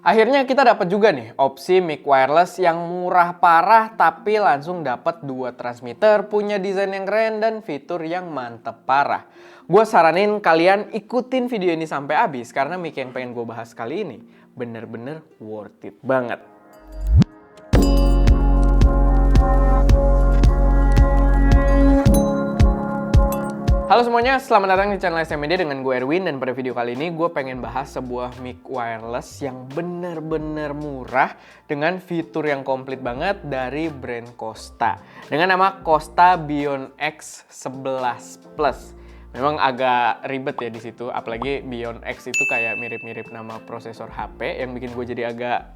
Akhirnya kita dapat juga nih opsi mic wireless yang murah parah tapi langsung dapat dua transmitter, punya desain yang keren dan fitur yang mantep parah. Gue saranin kalian ikutin video ini sampai habis karena mic yang pengen gue bahas kali ini bener-bener worth it banget. Halo semuanya, selamat datang di channel SM Media dengan gue Erwin. Dan pada video kali ini gue pengen bahas sebuah mic wireless yang bener-bener murah dengan fitur yang komplit banget dari brand Kosta dengan nama Kosta Bion X11 Plus. Memang agak ribet ya di situ, apalagi Bion X itu kayak mirip-mirip nama prosesor HP yang bikin gue jadi agak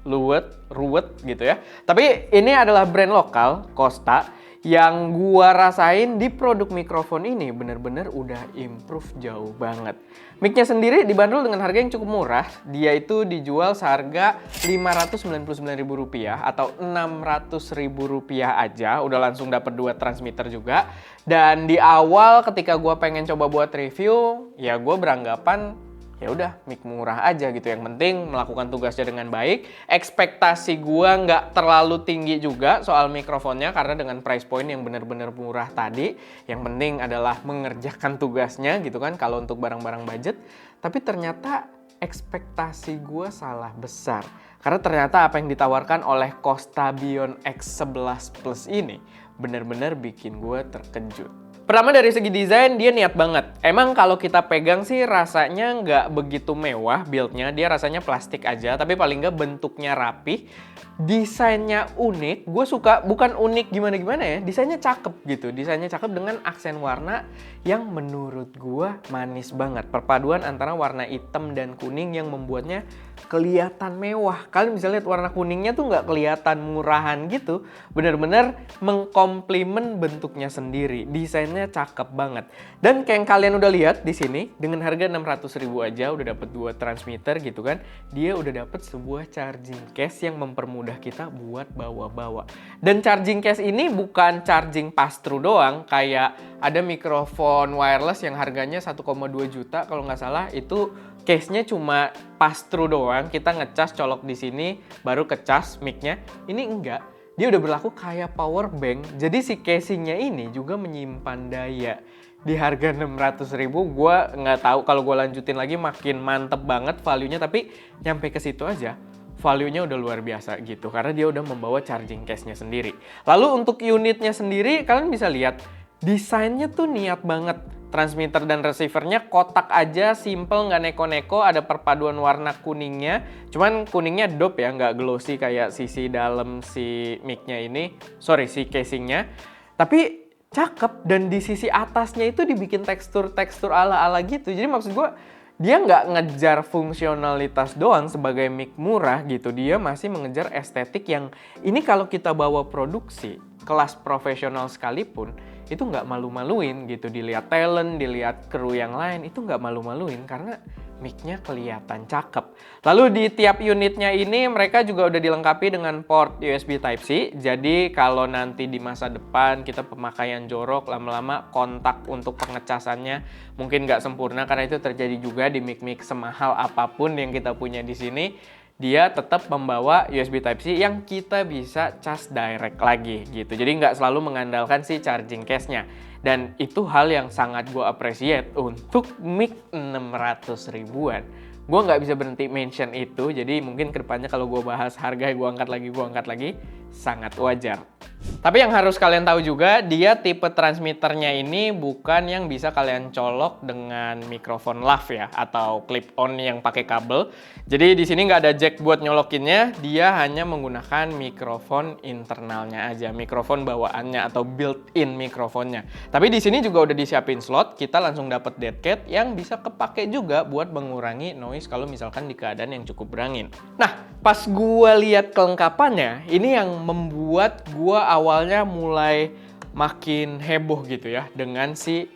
ruwet gitu ya. Tapi ini adalah brand lokal Kosta yang gua rasain di produk mikrofon ini bener-bener udah improve jauh banget. Mic-nya sendiri dibanderol dengan harga yang cukup murah. Dia itu dijual seharga Rp599.000 atau Rp600.000 aja. Udah langsung dapat dua transmitter juga. Dan di awal ketika gua pengen coba buat review, ya gua beranggapan ya udah mic murah aja gitu, yang penting melakukan tugasnya dengan baik. Ekspektasi gua nggak terlalu tinggi juga soal mikrofonnya karena dengan price point yang benar-benar murah tadi, yang penting adalah mengerjakan tugasnya gitu kan kalau untuk barang-barang budget. Tapi ternyata ekspektasi gua salah besar karena ternyata apa yang ditawarkan oleh Kosta Bion X11 Plus ini benar-benar bikin gua terkejut. Pertama dari segi desain dia niat banget. Emang kalau kita pegang sih rasanya nggak begitu mewah build-nya. Dia rasanya plastik aja, tapi paling nggak bentuknya rapih. Desainnya unik, gue suka. Bukan unik gimana-gimana ya, desainnya cakep gitu. Desainnya cakep dengan aksen warna yang menurut gue manis banget. Perpaduan antara warna hitam dan kuning yang membuatnya kelihatan mewah. Kalian bisa lihat warna kuningnya tuh nggak kelihatan murahan gitu. Bener-bener mengkomplimen bentuknya sendiri. Desainnya cakep banget. Dan kayak yang kalian udah lihat di sini, dengan harga 600.000 aja udah dapat dua transmitter gitu kan. Dia udah dapat sebuah charging case yang mempermudah kita buat bawa-bawa. Dan charging case ini bukan charging pass-through doang, kayak ada mikrofon wireless yang harganya 1,2 juta kalau nggak salah, itu case-nya cuma pass-through doang, kita ngecas colok di sini baru kecas mic-nya. Ini enggak. Dia udah berlaku kayak power bank. Jadi si casingnya ini juga menyimpan daya. Di harga 600.000 gue nggak tahu kalau gue lanjutin lagi makin mantep banget value-nya, tapi nyampe ke situ aja value-nya udah luar biasa gitu karena dia udah membawa charging case-nya sendiri. Lalu untuk unitnya sendiri kalian bisa lihat desainnya tuh niat banget. Transmitter dan receivernya kotak aja, simple, nggak neko-neko, ada perpaduan warna kuningnya. Cuman kuningnya dope ya, nggak glossy kayak sisi dalam si mic-nya ini. Sorry, si casingnya. Tapi cakep, dan di sisi atasnya itu dibikin tekstur-tekstur ala-ala gitu. Jadi maksud gue, dia nggak ngejar fungsionalitas doang sebagai mic murah gitu. Dia masih mengejar estetik yang ini kalau kita bawa produksi, kelas profesional sekalipun, itu nggak malu-maluin gitu. Dilihat talent, dilihat kru yang lain, itu nggak malu-maluin karena mic-nya kelihatan cakep. Lalu di tiap unitnya ini mereka juga udah dilengkapi dengan port USB Type-C. Jadi kalau nanti di masa depan kita pemakaian jorok, lama-lama kontak untuk pengecasannya mungkin nggak sempurna, karena itu terjadi juga di mic-mic semahal apapun yang kita punya di sini. Dia tetap membawa USB Type-C yang kita bisa cas direct lagi gitu. Jadi nggak selalu mengandalkan si charging case-nya. Dan itu hal yang sangat gue appreciate untuk mic 600 ribuan. Gue nggak bisa berhenti mention itu, jadi mungkin kedepannya kalau gue bahas harga gue angkat lagi, sangat wajar. Tapi yang harus kalian tahu juga, dia tipe transmitternya ini bukan yang bisa kalian colok dengan mikrofon lav ya, atau clip on yang pakai kabel. Jadi di sini nggak ada jack buat nyolokinnya, dia hanya menggunakan mikrofon internalnya aja, mikrofon bawaannya atau built-in mikrofonnya. Tapi di sini juga udah disiapin slot, kita langsung dapat dead cat yang bisa kepake juga buat mengurangi noise kalau misalkan di keadaan yang cukup berangin. Nah, pas gua lihat kelengkapannya, ini yang membuat gua awalnya mulai makin heboh gitu ya dengan si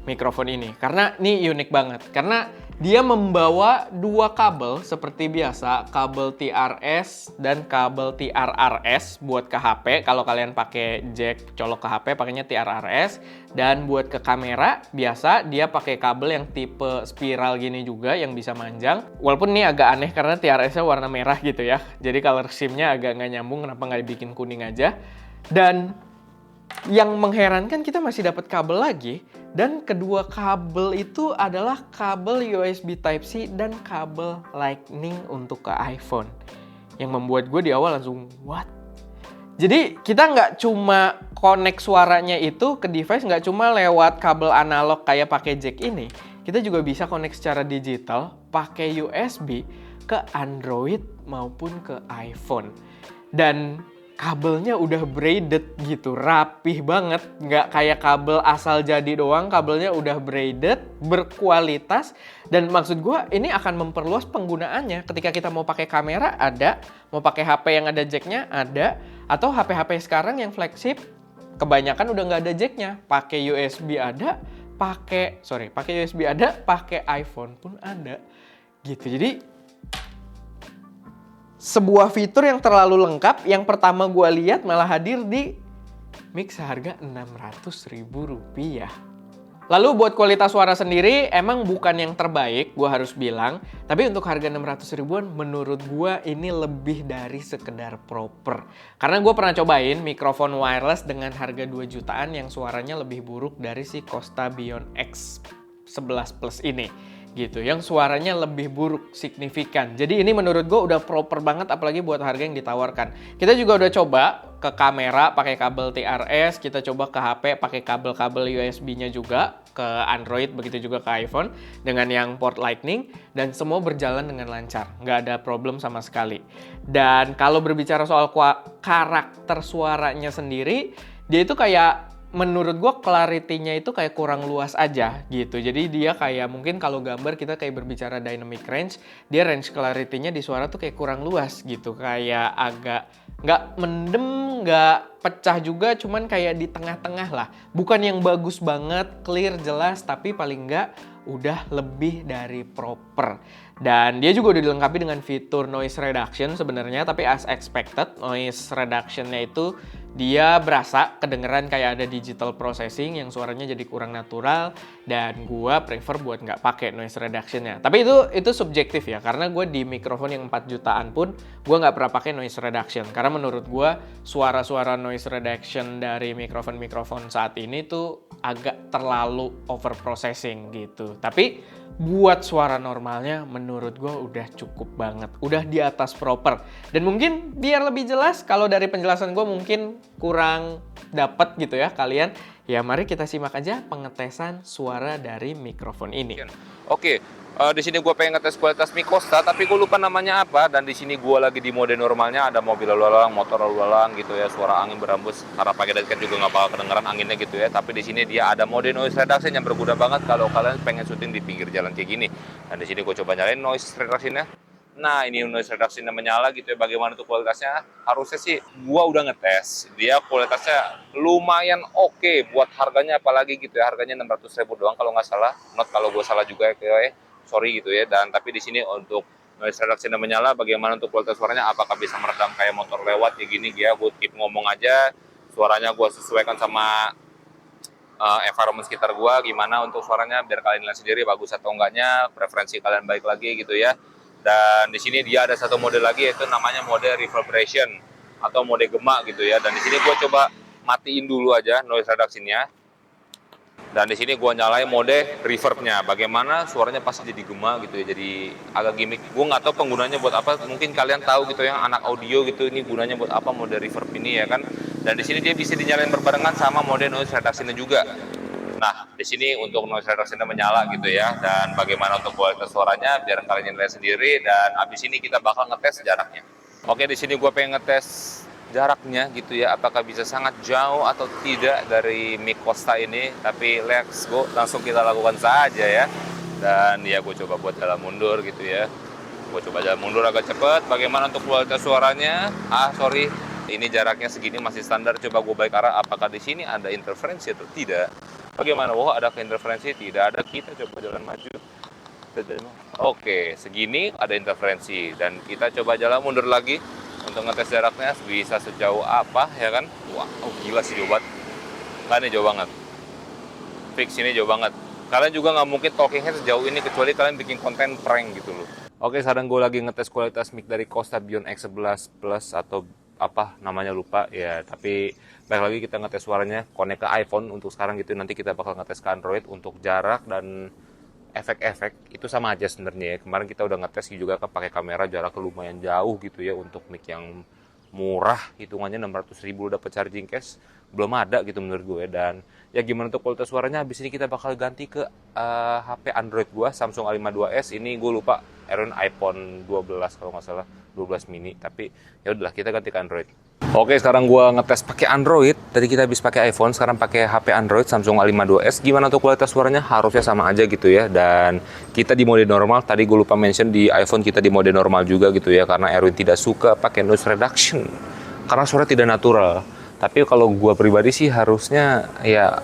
mikrofon ini. Karena ini unik banget. Karena Dia membawa dua kabel seperti biasa, kabel TRS dan kabel TRRS buat ke HP. Kalau kalian pakai jack colok ke HP pakainya TRRS, dan buat ke kamera biasa dia pakai kabel yang tipe spiral gini juga yang bisa manjang. Walaupun ini agak aneh karena TRS-nya warna merah gitu ya. Jadi color scheme-nya agak nggak nyambung, kenapa nggak dibikin kuning aja. Dan yang mengherankan kita masih dapat kabel lagi, dan kedua kabel itu adalah kabel USB Type-C dan kabel Lightning untuk ke iPhone. Yang membuat gue di awal langsung, what? Jadi kita nggak cuma connect suaranya itu ke device, nggak cuma lewat kabel analog kayak pakai jack ini. Kita juga bisa connect secara digital pakai USB ke Android maupun ke iPhone. Dan kabelnya udah braided gitu, rapih banget. Nggak kayak kabel asal jadi doang, kabelnya udah braided, berkualitas. Dan maksud gue ini akan memperluas penggunaannya. Ketika kita mau pakai kamera ada, mau pakai HP yang ada jacknya ada, atau HP-HP sekarang yang flagship kebanyakan udah nggak ada jacknya. Pakai USB ada, pakai USB ada, pakai iPhone pun ada. Gitu, jadi sebuah fitur yang terlalu lengkap, yang pertama gue lihat malah hadir di mic seharga Rp600.000. Lalu buat kualitas suara sendiri emang bukan yang terbaik, gue harus bilang. Tapi untuk harga 600 ribuan menurut gue ini lebih dari sekedar proper. Karena gue pernah cobain mikrofon wireless dengan harga 2 jutaan yang suaranya lebih buruk dari si Kosta Bion X11 Plus ini. Gitu, yang suaranya lebih buruk signifikan. Jadi ini menurut gue udah proper banget, apalagi buat harga yang ditawarkan. Kita juga udah coba ke kamera pakai kabel TRS, kita coba ke HP pakai kabel-kabel USB-nya juga, ke Android begitu juga ke iPhone dengan yang port Lightning, dan semua berjalan dengan lancar, nggak ada problem sama sekali. Dan kalau berbicara soal karakter suaranya sendiri, dia itu kayak menurut gue clarity-nya itu kayak kurang luas aja gitu. Jadi dia kayak mungkin kalau gambar kita kayak berbicara dynamic range, dia range clarity-nya di suara tuh kayak kurang luas gitu. Kayak agak nggak mendem, nggak pecah juga, cuman kayak di tengah-tengah lah. Bukan yang bagus banget, clear, jelas, tapi paling nggak udah lebih dari proper. Dan dia juga udah dilengkapi dengan fitur noise reduction sebenarnya, tapi as expected noise reduction-nya itu dia berasa kedengeran kayak ada digital processing yang suaranya jadi kurang natural, dan gua prefer buat nggak pakai noise reduction-nya. Tapi itu subjektif ya, karena gue di mikrofon yang 4 jutaan pun gua nggak pernah pakai noise reduction. Karena menurut gua suara-suara noise reduction dari mikrofon-mikrofon saat ini tuh agak terlalu over processing gitu. Tapi buat suara normalnya menurut gue udah cukup banget, udah di atas proper. Dan mungkin biar lebih jelas, kalau dari penjelasan gue mungkin kurang dapet gitu ya kalian, ya mari kita simak aja pengetesan suara dari mikrofon ini. Oke, di sini gue pengen ngetes kualitas mic Kosta, tapi gue lupa namanya apa. Dan di sini gue lagi di mode normalnya, ada mobil lalu lalang, motor lalu lalang gitu ya, suara angin berembus. Karena pakai deadcat juga nggak bakal kedengeran anginnya gitu ya. Tapi di sini dia ada mode noise reduction yang berguna banget kalau kalian pengen syuting di pinggir jalan kayak gini. Dan di sini gue coba nyalain noise reduction-nya. Nah, ini noise reduction-nya menyala gitu ya. Bagaimana tuh kualitasnya? Harusnya sih gua udah ngetes. Dia kualitasnya lumayan oke buat harganya, apalagi gitu ya. Harganya 600.000 doang kalau nggak salah. Not kalau gua salah juga ya. Sorry gitu ya. Dan tapi di sini untuk noise reduction-nya menyala, bagaimana untuk kualitas suaranya? Apakah bisa meredam kayak motor lewat kayak gini ya? Gua keep ngomong aja. Suaranya gua sesuaikan sama environment sekitar gua, gimana untuk suaranya biar kalian lihat sendiri bagus atau enggaknya, preferensi kalian baik lagi gitu ya. Dan di sini dia ada satu mode lagi, yaitu namanya mode reverberation atau mode gema gitu ya. Dan di sini gue coba matiin dulu aja noise reduction-nya. Dan di sini gue nyalain mode reverb-nya. Bagaimana suaranya pasti jadi gema gitu ya, jadi agak gimmick. Gue nggak tahu penggunanya buat apa. Mungkin kalian tahu gitu ya, anak audio gitu, ini gunanya buat apa mode reverb ini ya kan. Dan di sini dia bisa dinyalain berbarengan sama mode noise reduction-nya juga. Nah, di sini untuk noise reduction-nya menyala gitu ya. Dan bagaimana untuk kualitas suaranya biar kalian lihat sendiri. Dan abis ini kita bakal ngetes jaraknya. Oke, di sini gue pengen ngetes jaraknya gitu ya. Apakah bisa sangat jauh atau tidak dari mic Kosta ini. Tapi let's go, langsung kita lakukan saja ya. Dan ya gue coba buat jalan mundur gitu ya. Gue coba jalan mundur agak cepet. Bagaimana untuk kualitas suaranya? Ini jaraknya segini masih standar. Coba gue balik arah. Apakah di sini ada interferensi atau tidak? Bagaimana? Ada interferensi? Tidak ada. Kita coba jalan maju. Oke, segini ada interferensi dan kita coba jalan mundur lagi untuk ngetes jaraknya bisa sejauh apa ya kan? Wah, gila sih jauh banget. Nggak nih jauh banget. Fix ini jauh banget. Kalian juga nggak mungkin talking head sejauh ini kecuali kalian bikin konten prank gitu loh. Oke, sekarang gue lagi ngetes kualitas mic dari Costa Beyond X11 Plus atau apa namanya lupa ya, tapi balik lagi kita ngetes suaranya connect ke iPhone untuk sekarang gitu. Nanti kita bakal ngetes ke Android untuk jarak dan efek-efek itu sama aja sebenarnya ya. Kemarin kita udah ngetes juga kan pakai kamera jarak lumayan jauh gitu ya untuk mic yang murah, hitungannya 600.000 dapat charging case, belum ada gitu menurut gue. Dan ya gimana untuk kualitas suaranya, habis ini kita bakal ganti ke HP Android gue, Samsung A52s. Ini gue lupa Erwin iPhone 12 kalau nggak salah, 12 mini, tapi ya udahlah kita ganti ke Android. Oke, sekarang gua ngetes pakai Android. Tadi kita habis pakai iPhone, sekarang pakai HP Android Samsung A52s. Gimana tuh kualitas suaranya? Harusnya sama aja gitu ya. Dan kita di mode normal. Tadi gue lupa mention di iPhone kita di mode normal juga gitu ya, karena Erwin tidak suka pakai noise reduction karena suara tidak natural. Tapi kalau gua pribadi sih harusnya ya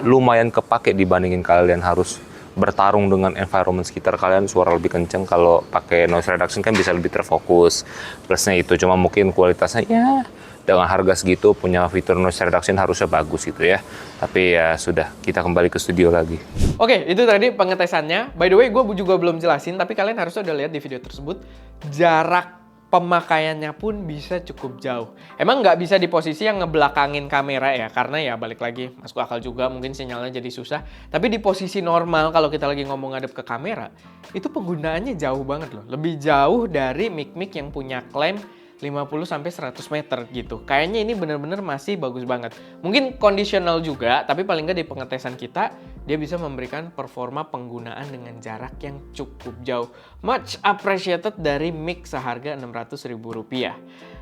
lumayan kepake dibandingin kalian harus bertarung dengan environment sekitar kalian, suara lebih kenceng. Kalau pakai noise reduction kan bisa lebih terfokus. Plusnya itu, cuma mungkin kualitasnya ya dengan harga segitu punya fitur noise reduction harusnya bagus gitu ya. Tapi ya sudah, kita kembali ke studio lagi. Oke, itu tadi pengetesannya. By the way, gue juga belum jelasin, tapi kalian harusnya udah lihat di video tersebut. Jarak pemakaiannya pun bisa cukup jauh. Emang nggak bisa di posisi yang ngebelakangin kamera ya, karena ya balik lagi, masuk akal juga, mungkin sinyalnya jadi susah. Tapi di posisi normal, kalau kita lagi ngomong ngadep ke kamera, itu penggunaannya jauh banget loh. Lebih jauh dari mic-mic yang punya klaim 50-100 meter gitu. Kayaknya ini bener-bener masih bagus banget. Mungkin kondisional juga, tapi paling nggak di pengetesan kita, dia bisa memberikan performa penggunaan dengan jarak yang cukup jauh. Much appreciated dari mic seharga Rp600.000.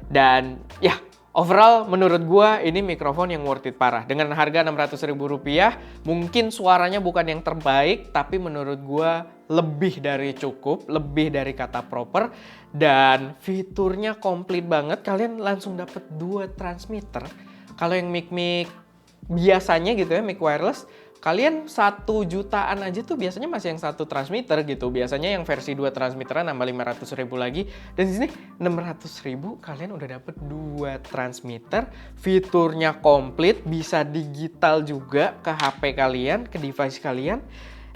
Dan ya, overall menurut gua ini mikrofon yang worth it parah. Dengan harga Rp600.000, mungkin suaranya bukan yang terbaik, tapi menurut gua lebih dari cukup, lebih dari kata proper, dan fiturnya komplit banget. Kalian langsung dapat 2 transmitter. Kalau yang mic-mic biasanya gitu ya, mic wireless, kalian 1 jutaan aja tuh biasanya masih yang 1 transmitter gitu. Biasanya yang versi 2 transmitteran nambah 500.000 lagi. Dan di sini 600.000 kalian udah dapet 2 transmitter. Fiturnya komplit, bisa digital juga ke HP kalian, ke device kalian.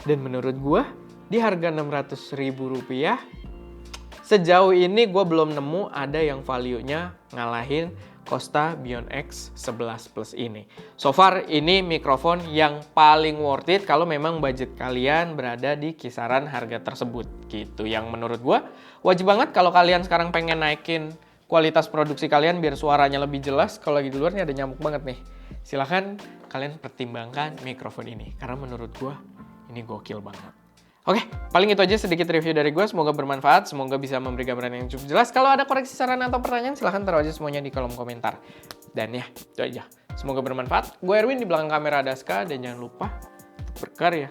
Dan menurut gua di harga Rp600.000, sejauh ini gue belum nemu ada yang value-nya ngalahin Costa Beyond X11 Plus ini. So far ini mikrofon yang paling worth it kalau memang budget kalian berada di kisaran harga tersebut gitu. Yang menurut gue wajib banget kalau kalian sekarang pengen naikin kualitas produksi kalian biar suaranya lebih jelas. Kalau lagi di luar nih ada nyamuk banget nih. Silahkan kalian pertimbangkan mikrofon ini karena menurut gue ini gokil banget. Oke, paling itu aja sedikit review dari gue. Semoga bermanfaat, semoga bisa memberi gambaran yang cukup jelas. Kalau ada koreksi, saran, atau pertanyaan, silahkan taruh aja semuanya di kolom komentar. Dan ya, itu aja. Semoga bermanfaat. Gue Erwin, di belakang kamera ada Aska, dan jangan lupa berkarya.